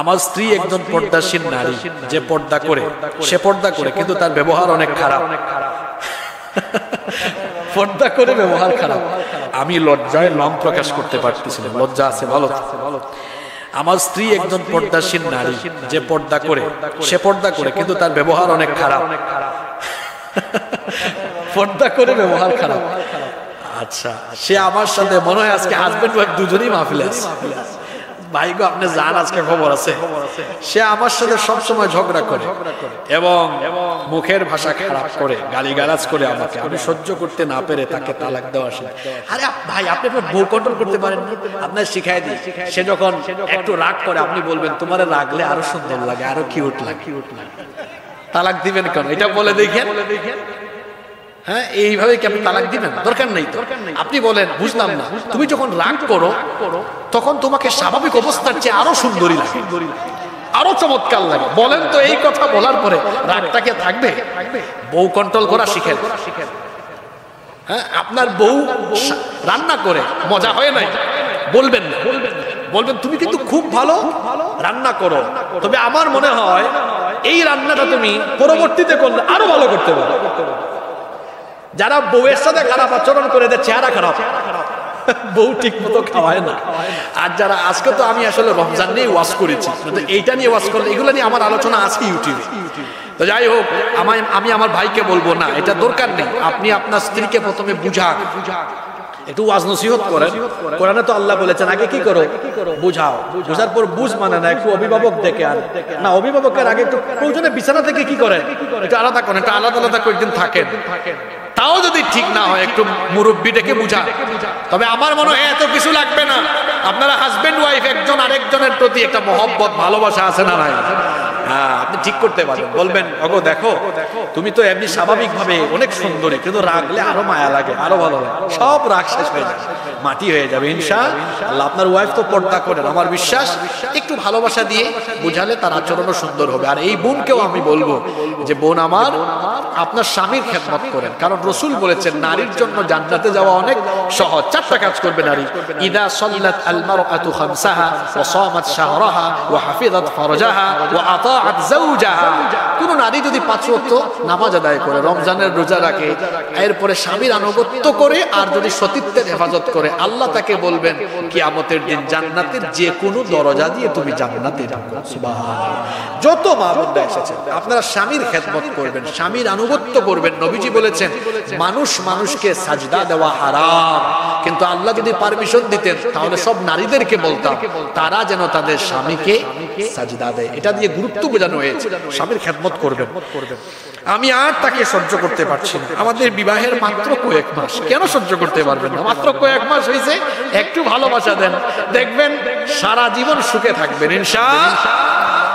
আমার স্ত্রী একজন পর্দাশীল নারী, যে পর্দা করে, সে পর্দা করে কিন্তু তার ব্যবহার অনেক খারাপ। পর্দা করে ব্যবহার খারাপ। আমি লজ্জায় নাম প্রকাশ করতে পারতেছি না, লজ্জা আছে বলো। আমার স্ত্রী একজন পর্দাশীল নারী, যে পর্দা করে, সে পর্দা করে কিন্তু তার ব্যবহার অনেক খারাপ। পর্দা করে ব্যবহার খারাপ। আচ্ছা, সে আমার সাথে মনে হয় আজকে হাজবেন্ড ওয়াইফ দুজনেই মাহফিলে আছে। ভাই গো, আপনি জান আজকে খবর আছে, সে আমার সাথে সবসময় ঝগড়া করে এবং মুখের ভাষা খারাপ করে, গালিগালাজ করে আমাকে। আমি সহ্য করতে না পেরে তাকে তালাক দেওয়া আসে। আরে ভাই, আপনি আপনার বউ কন্ট্রোল করতে পারেন না? আপনার শিখাই দিই, সে যখন একটু রাগ করে আপনি বলবেন তোমার রাগলে আরো সুন্দর লাগে, আরো কিউট লাগে। তালাক দিবেন কেন এটা বলে দেখেন। হ্যাঁ, এইভাবে কি আপনি তালাক দিবেন? দরকার নেই তো। আপনি বলেন বুঝলাম না, তুমি যখন রাগ করো তখন তোমাকে স্বাভাবিক অবস্থার চেয়ে আরো সুন্দরী লাগে, আরো চমৎকার লাগে। বলেন তো, এই কথা বলার পরে রাগটাকে থাকবে? বউ কন্ট্রোল করা শিখেন। হ্যাঁ, আপনার বউ রান্না করে মজা হয় নাই, বলবেন না, বলবেন তুমি কিন্তু খুব ভালো রান্না করো, তবে আমার মনে হয় এই রান্নাটা তুমি পরবর্তীতে করলে আরো ভালো করতে পারো। যারা বউয়ের সাথে খারাপ আচরণ করে দেয়, চেহারা খারাপ, বউ ঠিক মতো খাওয়ায় না। আর যারা, আজকে তো আমি আসলে রমজান নিয়ে ওয়াজ করেছি, এইটা নিয়ে ওয়াজ করলে, এগুলো নিয়ে আমার আলোচনা আজকে ইউটিউবে। তো যাই হোক, আমি আমার ভাইকে বলবো না, এটা দরকার নেই। আপনি আপনার স্ত্রীকে প্রথমে বুঝান, একটু ওয়াজ নসিহত করেন। কোরআনে তো আল্লাহ বলেছেন আগে কি করো, বুঝাও। বুঝার পর বুঝ মানে না, একটু অভিভাবক দেখে আন না, অভিভাবকের আগে একটু প্রয়োজনে বিছানা থেকে কি করেন, একটু আলাদা করেন, একটু আলাদা আলাদা কয়েকদিন থাকেন। তাও যদি ঠিক না হয়, একটু মুরব্বি ডেকে বুঝান। তবে আমার মনে হয় এত কিছু লাগবে না। আপনারা হাজবেন্ড ওয়াইফ একজন আরেকজনের প্রতি একটা মহব্বত, ভালোবাসা আছে না নাই? হ্যাঁ, আপনি ঠিক করতে পারেন। বলবেন ওগো দেখো, তুমি তো এমনি স্বাভাবিক ভাবে অনেক সুন্দরী, কিন্তু রাগলে আরো মায়া লাগে, আরো ভালো লাগে। সব রাগ শেষ হয়ে যাবে, মাটি হয়ে যাবে ইনশাআল্লাহ। আপনার ওয়াইফ তো পর্দা করেন, আমার বিশ্বাস একটু ভালোবাসা দিয়ে বুঝালে তার আচরণও সুন্দর হবে। আর এই বোনকেও আমি বলবো যে বোন আমার, আপনার স্বামীর খেদমত করেন, কারণ রাসূল বলেছেন নারীর জন্য জান্নাতে যাওয়া অনেক সহজ। 4টা কাজ করবে নারী। ইদা সাল্লাত আল মারআতু খামসাহা ওয়া সামাত শাহরাহা ওয়া হাফিজাত ফারজাহা ওয়া আতাআত যাওজাহা। কোন নারী যদি 5 ওয়াক্ত নামাজ আদায় করে, রমজানের রোজা রাখে, এরপরে স্বামীর আনুগত্য করে, আর যদি সতীত্বের হেফাজত করে, আল্লাহ তাকে বলবেন কিয়ামতের দিন জান্নাতের যে কোনো দরজা দিয়ে তুমি জান্নাতে ঢুকো। সুবহানাল্লাহ। যত মা বোনরা এসেছেন, আপনারা স্বামীর খেদমত করবেন, স্বামীর আনুগত্য করবেন। নবীজি বলেছেন মানুষকে সাজদা দেওয়া হারাম, কিন্তু আল্লাহ যদি পারমিশন দিতেন তাহলে সব নারীদেরকে বলতাম তারা যেন তাদের স্বামীকে সাজদা দেয়। এটা দিয়ে গুরুত্ব বোঝানো হয়েছে, স্বামীর খেদমত করবেন। আমি আর তাকে সহ্য করতে পারছি না। আমাদের বিবাহের মাত্র কয়েক মাস, কেন সহ্য করতে পারবেন না? মাত্র কয়েক মাস হয়েছে, একটু ভালোবাসা দেন, দেখবেন সারা জীবন সুখে থাকবেন ইনশাআল্লাহ।